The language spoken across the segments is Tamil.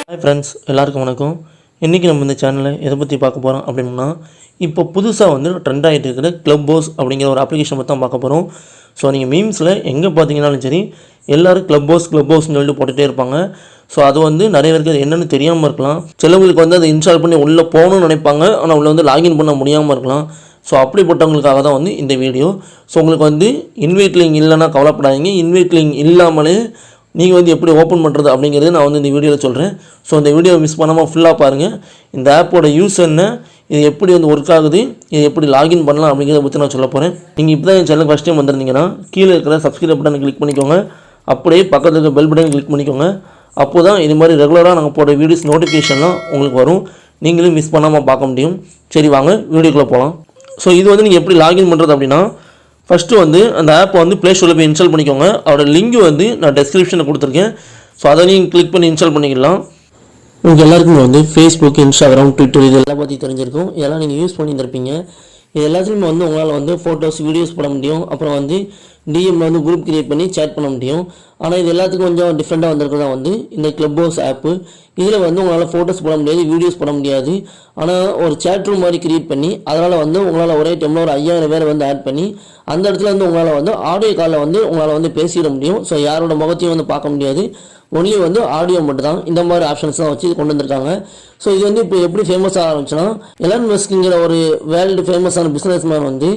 ஹாய் ஃப்ரெண்ட்ஸ், எல்லாருக்கும் வணக்கம். இன்றைக்கி நம்ம இந்த சேனலில் எதை பற்றி பார்க்க போகிறோம் அப்படின்னா, இப்போ புதுசாக வந்து ட்ரெண்ட் ஆகிட்டு இருக்கிற Clubhouse அப்படிங்கிற ஒரு அப்ளிகேஷன் பற்றி தான் பார்க்க போகிறோம். ஸோ நீங்கள் மீம்ஸில் எங்கே பார்த்தீங்கன்னாலும் சரி, எல்லோரும் Clubhouseன்னு சொல்லிட்டு போட்டுகிட்டே இருப்பாங்க. ஸோ அது வந்து நிறைய பேருக்கு அது என்னென்னு தெரியாமல் இருக்கலாம். சிலவங்களுக்கு வந்து அதை இன்ஸ்டால் பண்ணி உள்ளே போகணும்னு நினைப்பாங்க, ஆனால் உள்ளே வந்து லாகின் பண்ண முடியாமல் இருக்கலாம். ஸோ அப்படிப்பட்டவங்களுக்காக தான் வந்து இந்த வீடியோ. ஸோ உங்களுக்கு வந்து இன்வைட் லிங்க் இல்லைன்னா கவலைப்படாதீங்க. இன்வைட் லிங்க் இல்லாமலே நீங்கள் வந்து எப்படி ஓப்பன் பண்ணுறது அப்படிங்கிறது நான் வந்து இந்த வீடியோவில் சொல்கிறேன். ஸோ இந்த வீடியோவை மிஸ் பண்ணாமல் ஃபுல்லாக பாருங்கள். இந்த ஆப்போட யூஸ் என்ன, இது எப்படி வந்து ஒர்க் ஆகுது, இது எப்படி லாகின் பண்ணலாம் அப்படிங்கிறத பற்றி நான் சொல்ல போகிறேன். நீங்கள் இப்போ தான் என் சேனல் ஃபஸ்ட் டைம் வந்திருந்தீங்கன்னா கீழே இருக்கிற சப்ஸ்கிரைப் பட்டனை கிளிக் பண்ணிக்கோங்க. அப்படியே பக்கத்தில் இருக்க பெல் பட்டனை கிளிக் பண்ணிக்கோங்க. அப்போ தான் இது மாதிரி ரெகுலராக நாங்கள் போடுற வீடியோஸ் நோட்டிஃபிகேஷன்லாம் உங்களுக்கு வரும். நீங்களும் மிஸ் பண்ணாமல் பார்க்க முடியும். சரி, வாங்க வீடியோக்குள்ளே போகலாம். ஸோ இது வந்து நீங்கள் எப்படி லாகின் பண்ணுறது அப்படின்னா, ஃபஸ்ட்டு வந்து அந்த ஆப்பை வந்து ப்ளே ஸ்டோரில் போய் இன்ஸ்டால் பண்ணிக்கோங்க. அதோட லிங்க் வந்து நான் டெஸ்கிரிப்ஷனில் கொடுத்துருக்கேன். ஸோ அதை நீங்கள் கிளிக் பண்ணி இன்ஸ்டால் பண்ணிக்கலாம். உங்களுக்கு எல்லாருக்குமே வந்து ஃபேஸ்புக், இன்ஸ்டாகிராம், ட்விட்டர் இதெல்லாம் பற்றி தெரிஞ்சிருக்கும். இதெல்லாம் நீங்கள் யூஸ் பண்ணியிருப்பீங்க. இது எல்லாத்துலேயுமே வந்து உங்களால் வந்து ஃபோட்டோஸ், வீடியோஸ் போட முடியும். அப்புறம் வந்து டிஎம்மில் வந்து குரூப் க்ரியேட் பண்ணி சேட் பண்ண முடியும். ஆனால் இது எல்லாத்துக்கும் கொஞ்சம் டிஃப்ரெண்ட்டாக வந்திருக்கிறதா வந்து இந்த Clubhouse ஆப்பு. இதில் வந்து உங்களால் ஃபோட்டோஸ் போட முடியாது, வீடியோஸ் போட முடியாது. ஆனால் ஒரு சேட் ரூம் மாதிரி க்ரியேட் பண்ணி அதனால் வந்து உங்களால் ஒரே டைமில் ஒரு 5000 பேரை வந்து ஆட் பண்ணி அந்த இடத்துல வந்து உங்களால் வந்து ஆடியோ காலில் வந்து உங்களால் வந்து பேசிட முடியும். ஸோ யாரோட முகத்தையும் வந்து பார்க்க முடியாது, ஒன்லி வந்து ஆடியோ மட்டும் தான். இந்த மாதிரி ஆப்ஷன்ஸ் தான் வச்சு கொண்டு வந்திருக்காங்க. ஸோ இது வந்து இப்போ எப்படி ஃபேமஸ் ஆரம்பிச்சுன்னா, எலான் மஸ்க்ங்கிற ஒரு வேர்ல்டு ஃபேமஸான பிஸ்னஸ் மேன் வந்து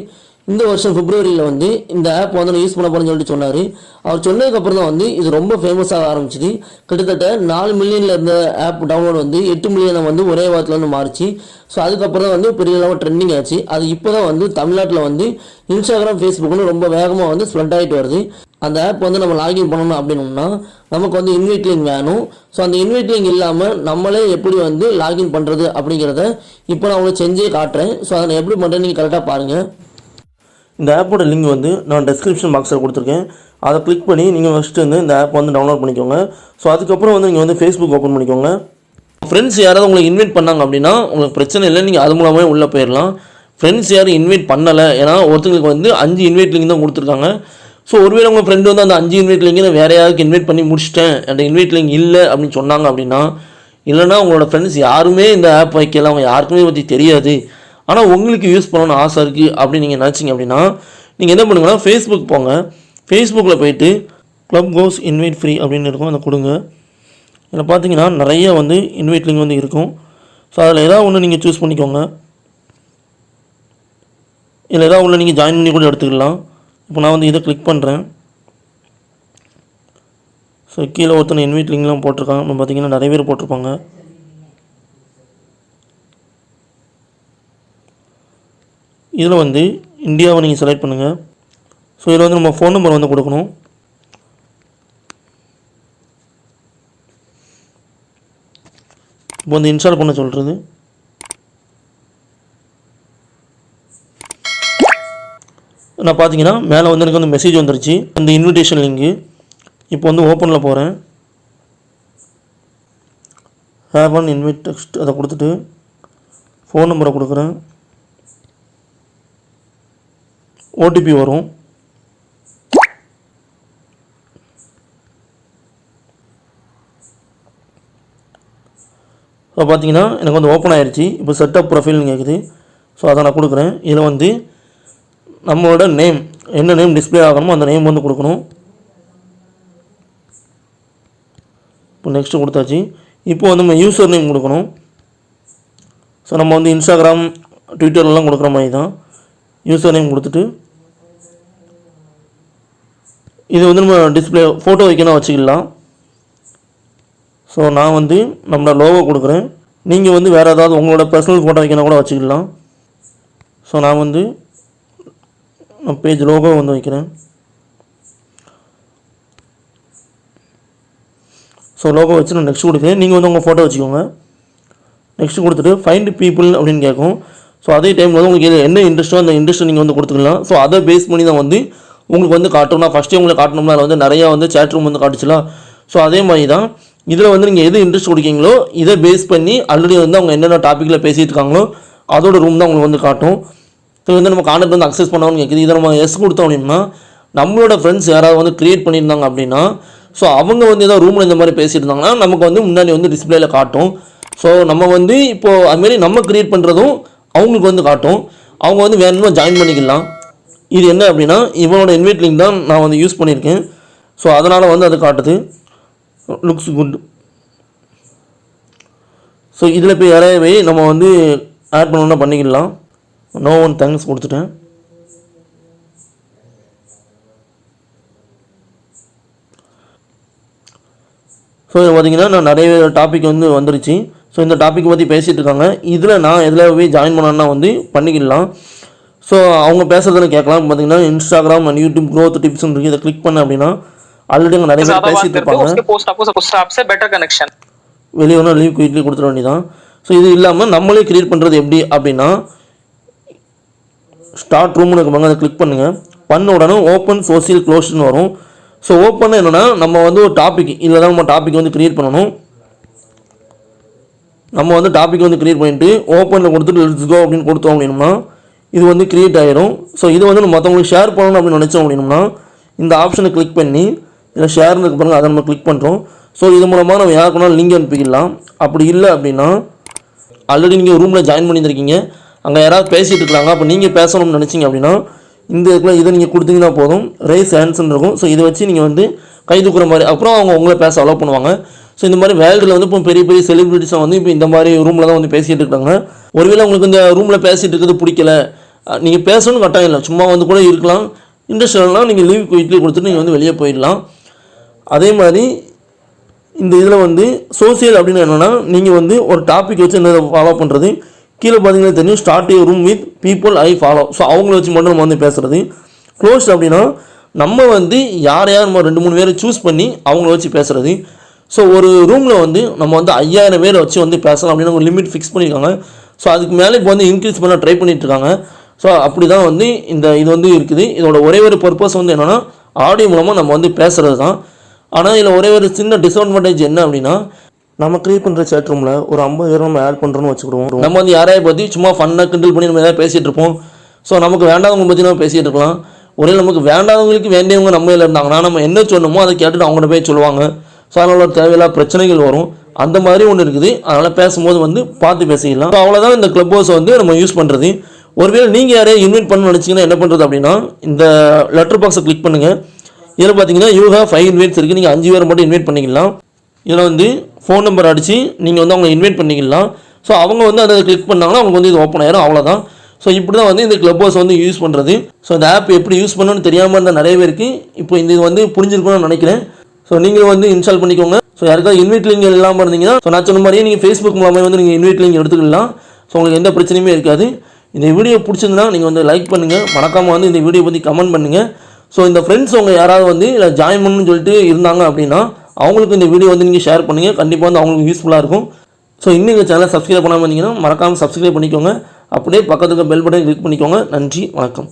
இந்த வருஷம் பிப்ரவரியில் வந்து இந்த ஆப் வந்து நான் யூஸ் பண்ண போகிறேன்னு சொல்லிட்டு சொன்னார். அவர் சொன்னதுக்கப்புறம் தான் வந்து இது ரொம்ப ஃபேமஸாக ஆரம்பிச்சிது. கிட்டத்தட்ட 4 மில்லியனில் இருந்த ஆப் டவுன்லோட் வந்து 8 மில்லியனை வந்து ஒரே வாரத்தில் வந்து மாறிச்சு. ஸோ அதுக்கப்புறம் தான் வந்து பெரிய அளவு ட்ரெண்டிங் ஆச்சு. அது இப்போ தான் வந்து தமிழ்நாட்டில் வந்து இன்ஸ்டாகிராம், ஃபேஸ்புக்னு ரொம்ப வேகமாக வந்து ஸ்ப்ரெட் ஆகிட்டு வருது. அந்த ஆப் வந்து நம்ம லாகின் பண்ணணும் அப்படின்னோம்னா நமக்கு வந்து இன்வைட் லிங்க் வேணும். ஸோ அந்த இன்வைட் லிங்க் இல்லாமல் நம்மளே எப்படி வந்து லாகின் பண்ணுறது அப்படிங்கிறத இப்போ நான் உங்களுக்கு செஞ்சே காட்டுறேன். ஸோ அதை எப்படி பண்ணுறேன்னு நீங்கள் கரெக்டாக பாருங்கள். இந்த ஆப்போட லிங்க் வந்து நான் டெஸ்கிரிப்ஷன் பாக்ஸில் கொடுத்துருக்கேன். அதை கிளிக் பண்ணி நீங்கள் ஃபஸ்ட்டு வந்து இந்த ஆப் வந்து டவுன்லோட் பண்ணிக்கோங்க. ஸோ அதுக்கப்புறம் வந்து நீங்கள் வந்து ஃபேஸ்புக் ஓப்பன் பண்ணிக்கோங்க. ஃப்ரெண்ட்ஸ் யாராவது உங்களுக்கு இன்வைட் பண்ணாங்க அப்படின்னா உங்களுக்கு பிரச்சனை இல்லை, நீங்கள் அது மூலமாக உள்ளே போயிடலாம். ஃப்ரெண்ட்ஸ் யாரும் இன்வைட் பண்ணலை, ஏன்னா ஒருத்தங்களுக்கு வந்து 5 இன்வைட் லிங்க் தான் கொடுத்துருக்காங்க. ஸோ ஒருவேளை உங்கள் ஃப்ரெண்டு வந்து அந்த 5 இன்வைட் லிங்க் வேறு யாருக்கு இன்வைட் பண்ணி முடிச்சிட்டேன், அந்த இன்வைட் லிங்க் இல்லை அப்படின்னு சொன்னாங்க அப்படின்னா, இல்லைனா உங்களோட ஃப்ரெண்ட்ஸ் யாருமே இந்த ஆப் வைக்கல, அவங்க யாருக்குமே பற்றி தெரியாது, ஆனால் உங்களுக்கு யூஸ் பண்ணணும்னு ஆசை இருக்குது அப்படின்னு நீங்கள் நினச்சிங்க அப்படின்னா நீங்கள் என்ன பண்ணுங்கன்னா ஃபேஸ்புக் போங்க. ஃபேஸ்புக்கில் போயிட்டு Clubhouse இன்வைட் ஃப்ரீ அப்படின்னு இருக்கும், அதை கொடுங்க. இதில் பார்த்தீங்கன்னா நிறைய வந்து இன்வைட் லிங்க் வந்து இருக்கும். ஸோ அதில் ஏதாவது ஒன்று நீங்கள் சூஸ் பண்ணிக்கோங்க. இதில் ஏதாவது ஒன்று நீங்கள் ஜாயின் பண்ணி கூட எடுத்துக்கலாம். இப்போ நான் வந்து இதை கிளிக் பண்ணுறேன். ஸோ கீழே ஒருத்தனை இன்வைட் லிங்க்லாம் போட்டிருக்காங்க. நம்ம பார்த்தீங்கன்னா நிறைய பேர் போட்டிருப்பாங்க. இதில் வந்து இந்தியாவை நீங்கள் செலக்ட் பண்ணுங்கள். ஸோ இதில் வந்து நம்ம ஃபோன் நம்பர் வந்து கொடுக்கணும். இப்போ வந்து இன்ஸ்டால் பண்ண சொல்கிறது. நான் பார்த்தீங்கன்னா மேலே வந்து எனக்கு வந்து மெசேஜ் வந்துருச்சு, அந்த இன்விடேஷன் லிங்கு. இப்போ வந்து ஓப்பனில் போகிறேன். ஹேவ் ஒன் இன்வைட் டெக்ஸ்ட் அதை கொடுத்துட்டு ஃபோன் நம்பரை கொடுக்குறேன். ஓடிபி வரும். ஸோ பார்த்தீங்கன்னா எனக்கு வந்து ஓப்பன் ஆகிடுச்சு. இப்போ செட்டப் ப்ரொஃபைல்னு கேட்குது. ஸோ அதை நான் கொடுக்குறேன். இதில் வந்து நம்மளோட நேம், என்ன நேம் டிஸ்பிளே ஆகணுமோ அந்த நேம் வந்து கொடுக்கணும். இப்போ நெக்ஸ்ட்டு கொடுத்தாச்சு. இப்போ வந்து நம்ம யூசர் நேம் கொடுக்கணும். ஸோ நம்ம வந்து இன்ஸ்டாகிராம், ட்விட்டர்லாம் கொடுக்குற மாதிரி தான். யூசர் நேம் கொடுத்துட்டு இது வந்து நம்ம டிஸ்பிளே ஃபோட்டோ வைக்கணும் வச்சுக்கலாம். ஸோ நான் வந்து நம்மளோட லோகோ கொடுக்குறேன். நீங்கள் வந்து வேறு ஏதாவது உங்களோட பர்சனல் ஃபோட்டோ வைக்கணும் கூட வச்சுக்கலாம். ஸோ நான் வந்து பேஜ் லோகோ வந்து வைக்கிறேன். ஸோ லோகோ வச்சு நான் நெக்ஸ்ட் கொடுக்குறேன். நீங்கள் வந்து உங்கள் ஃபோட்டோ வச்சுக்கோங்க. நெக்ஸ்ட் கொடுத்துட்டு ஃபைண்ட் பீப்புள் அப்படின்னு கேட்கும். ஸோ அதே டைமில் வந்து உங்களுக்கு என்ன இன்ட்ரெஸ்ட்டோ அந்த இன்ட்ரெஸ்ட்டை நீங்கள் வந்து கொடுத்துக்கலாம். ஸோ அதை பேஸ் பண்ணி தான் வந்து உங்களுக்கு வந்து காட்டணும். நான் ஃபஸ்ட்டே உங்களுக்கு காட்டணும்னா அதில் வந்து நிறையா வந்து சேட் ரூம் வந்து காட்டுச்சுலாம். ஸோ அதே மாதிரி தான் இதில் வந்து நீங்கள் எது இன்ட்ரெஸ்ட் கொடுக்கீங்களோ இதை பேஸ் பண்ணி ஆல்ரெடி வந்து அவங்க என்னென்ன டாப்பிக்கில் பேசிகிட்டு இருக்காங்களோ அதோட ரூம் தான் உங்களுக்கு வந்து காட்டும். ஸோ வந்து நம்ம கான்டெக்ட் வந்து அக்சஸ் பண்ணணும்னு கேட்குது. இதை நம்ம எஸ் கொடுத்தோம் அப்படின்னா நம்மளோட ஃப்ரெண்ட்ஸ் யாராவது வந்து க்ரியேட் பண்ணியிருந்தாங்க அப்படின்னா ஸோ அவங்க வந்து ஏதோ ரூமில் இந்த மாதிரி பேசிட்டு இருந்தாங்கன்னா நமக்கு வந்து முன்னாடி வந்து டிஸ்பிளேல காட்டும். ஸோ நம்ம வந்து இப்போது அதுமாரி நம்ம க்ரியேட் பண்ணுறதும் அவங்களுக்கு வந்து காட்டும். அவங்க வந்து வேணும்னா ஜாயின் பண்ணிக்கலாம். இது என்ன அப்படின்னா இவனோட இன்வைட் லிங்க் தான் நான் வந்து யூஸ் பண்ணியிருக்கேன். ஸோ அதனால் வந்து அது காட்டுது. Looks good. ஸோ இதில் இப்போ யாரையவே நம்ம வந்து ஆட் பண்ணணும்னா பண்ணிக்கலாம். நோ ஒன் தேங்க்ஸ் கொடுத்துட்டேன். ஸோ இது பார்த்திங்கன்னா நான் நிறைய டாபிக் வந்து வந்துருச்சு. ஸோ இந்த டாபிக் பற்றி பேசிகிட்டு இருக்காங்க. இதில் நான் எதில் போய் ஜாயின் பண்ணணுன்னா வந்து பண்ணிக்கலாம். ஸோ அவங்க பேசுறதுன்னு கேட்கலாம். பார்த்தீங்கன்னா இன்ஸ்டாகிராம் அண்ட் யூடியூப் க்ரோத் டிப்ஸ்னு இருக்குது. இதை கிளிக் பண்ண அப்படின்னா ஆல்ரெடி அங்கே நிறைய பேர் பேசிட்டு இருப்பாங்க. வெளியே ஒன்று லீவ் குயிட்லி கொடுத்துட வேண்டியதான். ஸோ இது இல்லாமல் நம்மளே கிரியேட் பண்ணுறது எப்படி அப்படின்னா ஸ்டார்ட் ரூம்னு இருப்பாங்க, அதை கிளிக் பண்ணுங்கள். பண்ண உடனே ஓப்பன் சோசியல் க்ளோஸ்ன்னு வரும். ஸோ ஓப்பன் என்னென்னா நம்ம வந்து ஒரு டாபிக் இதில் தான் நம்ம டாபிக் வந்து க்ரியேட் பண்ணணும். நம்ம வந்து டாபிக் வந்து க்ரியேட் பண்ணிவிட்டு ஓப்பனில் கொடுத்துட்டு லெட்ஸ் கோ அப்படின்னு கொடுத்தோம் அப்படின்னா இது வந்து க்ரியேட் ஆகிடும். ஸோ இது வந்து நம்ம மற்றவங்களுக்கு ஷேர் பண்ணணும் அப்படின்னு நினச்சோம் அப்படின்னா இந்த ஆப்ஷனை கிளிக் பண்ணி இதில் ஷேர்னு இருக்கு பாருங்கள், அதை நம்ம கிளிக் பண்ணுறோம். ஸோ இது மூலமாக நம்ம யாருக்குனாலும் லிங்க் அனுப்பிக்கலாம். அப்படி இல்லை அப்படின்னா ஆல்ரெடி நீங்கள் ரூமில் ஜாயின் பண்ணியிருக்கீங்க, அங்கே யாராவது பேசிகிட்டு இருக்கிறாங்க, அப்போ நீங்கள் பேசணும்னு நினச்சிங்க அப்படின்னா இந்த இடத்துல இதை நீங்கள் கொடுத்தீங்கன்னா போதும், ரைஸ் ஹேண்ட்ஸ்ன்னு இருக்கும். ஸோ இதை வச்சு நீங்கள் வந்து கை தூக்குற மாதிரி அப்புறம் அவங்க உங்களை பேச அலோவ் பண்ணுவாங்க. ஸோ இந்த மாதிரி வேர்ல்டில் வந்து இப்போ பெரிய பெரிய செலிபிரிட்டிஸாக வந்து இப்போ இந்த மாதிரி ரூமில் தான் வந்து பேசிகிட்டு இருக்காங்க. ஒருவேளை உங்களுக்கு இந்த ரூமில் பேசிகிட்டு இருக்கிறது பிடிக்கல, நீங்கள் பேசணும்னு கட்டாயம் இல்லை, சும்மா வந்து கூட இருக்கலாம். இண்டஸ்ட்ரியல்னால் நீங்கள் லீவ் குயிட்லி கொடுத்துட்டு நீங்கள் வந்து வெளியே போயிடலாம். அதே மாதிரி இந்த இதில் வந்து சோசியல் அப்படின்னு என்னென்னா நீங்கள் வந்து ஒரு டாபிக் வச்சு என்ன ஃபாலோ பண்ணுறது. கீழே பார்த்தீங்கன்னா தெரியும் start you room with people I follow. So அவங்கள வச்சு மட்டும் நம்ம வந்து பேசுகிறது. க்ளோஸ் அப்படின்னா நம்ம வந்து யார் நம்ம 2-3 பேரை சூஸ் பண்ணி அவங்கள வச்சு பேசுகிறது. ஸோ ஒரு ரூமில் வந்து நம்ம வந்து 5000 பேரை வச்சு வந்து பேசலாம் அப்படின்னு ஒரு லிமிட் ஃபிக்ஸ் பண்ணியிருக்காங்க. ஸோ அதுக்கு மேலே இப்போ வந்து இன்க்ரீஸ் பண்ண ட்ரை பண்ணிகிட்ருக்காங்க. ஸோ அப்படி தான் வந்து இது வந்து இருக்குது. இதோட ஒரே ஒரு பர்பஸ் வந்து என்னென்னா ஆடியோ மூலமாக நம்ம வந்து பேசுகிறது தான். ஆனால் இதில் ஒரே ஒரு சின்ன டிஸ்அட்வான்டேஜ் என்ன அப்படின்னா நம்ம க்ரியேட் பண்ணுற சேட் ரூமில் ஒரு 50 பேர் நம்ம ஆட் பண்ணுறோன்னு வச்சுக்கிடுவோம். நம்ம வந்து யாரையை பற்றி சும்மா ஃபன்னாக கிண்டல் பண்ணி நம்ம எதாவது பேசிகிட்டு இருப்போம். ஸோ நமக்கு வேண்டாதவங்க பற்றி நம்ம பேசிகிட்டு இருக்கலாம். ஒரே நமக்கு வேண்டாதவங்களுக்கு வேண்டியவங்க நம்ம இதில் இருந்தாங்கன்னா நம்ம என்ன சொன்னோமோ அதை கேட்டுட்டு அவங்கள்ட்ட போய் சொல்லுவாங்க. ஸோ அதனால் தேவையில்லாத பிரச்சனைகள் வரும். அந்த மாதிரி ஒன்று இருக்குது. அதனால் பேசும்போது வந்து பார்த்து பேசிக்கலாம். ஸோ அவ்வளோதான் இந்த கிளப் ஹவுஸை வந்து நம்ம யூஸ் பண்ணுறது. ஒருவேளை நீங்கள் யாரையும் இன்வைட் பண்ணணும்னு நினச்சிங்கன்னா என்ன பண்ணுறது அப்படின்னா இந்த லெட்டர் பாக்ஸை கிளிக் பண்ணுங்கள். இதில் பார்த்தீங்கன்னா யூ ஹேவ் 5 இன்வைட்ஸ் இருக்குது. நீங்கள் 5 பேரை மட்டும் இன்வைட் பண்ணிக்கலாம். இதில் வந்து ஃபோன் நம்பர் அடித்து நீங்கள் வந்து அவங்க இன்வைட் பண்ணிக்கலாம். ஸோ அவங்க வந்து அதை கிளிக் பண்ணாங்கன்னா அவங்க வந்து இது ஓப்பன் ஆயிரும். அவ்வளோதான். ஸோ இப்படி தான் வந்து இந்த கிளப் ஹவுஸ் வந்து யூஸ் பண்ணுறது. ஸோ இந்த ஆப் எப்படி யூஸ் பண்ணணும்னு தெரியாமல் இருந்தால் நிறைய பேருக்கு இப்போ இந்த இது வந்து புரிஞ்சிருக்கணும்னு நினைக்கிறேன். ஸோ நீங்களும் வந்து இன்ஸ்டால் பண்ணிக்கோங்க. ஸோ யாருக்காவது இன்வைட் லிங்க் இல்லாமல் இருந்தீங்கன்னா ஸோ நான் சொன்ன மாதிரியே நீங்கள் ஃபேஸ்புக் மூலமாக வந்து நீங்கள் இன்வைட் லிங்க் எடுத்துக்கலாம். ஸோ உங்களுக்கு எந்த பிரச்சனையுமே இருக்காது. இந்த வீடியோ பிடிச்சிருந்தா நீங்கள் வந்து லைக் பண்ணுங்கள். மறக்காமல் வந்து இந்த வீடியோ பற்றி கமெண்ட் பண்ணுங்கள். ஸோ இந்த ஃப்ரெண்ட்ஸ் உங்கள் யாராவது வந்து இல்லை ஜாயின் பண்ணணும்னு சொல்லிட்டு இருந்தாங்க அப்படின்னா அவங்களுக்கு இந்த வீடியோ வந்து நீங்கள் ஷேர் பண்ணுங்கள். கண்டிப்பாக வந்து அவங்களுக்கு யூஸ்ஃபுல்லாக இருக்கும். ஸோ இன்னும் எங்கள் சேனலை சப்ஸ்கிரைப் பண்ணாமல் இருந்தீங்கன்னா மறக்காமல் சப்ஸ்கிரைப் பண்ணிக்கோங்க. அப்படியே பக்கத்துக்கு பெல் பட்டன் கிளிக் பண்ணிக்கோங்க. நன்றி, வணக்கம்.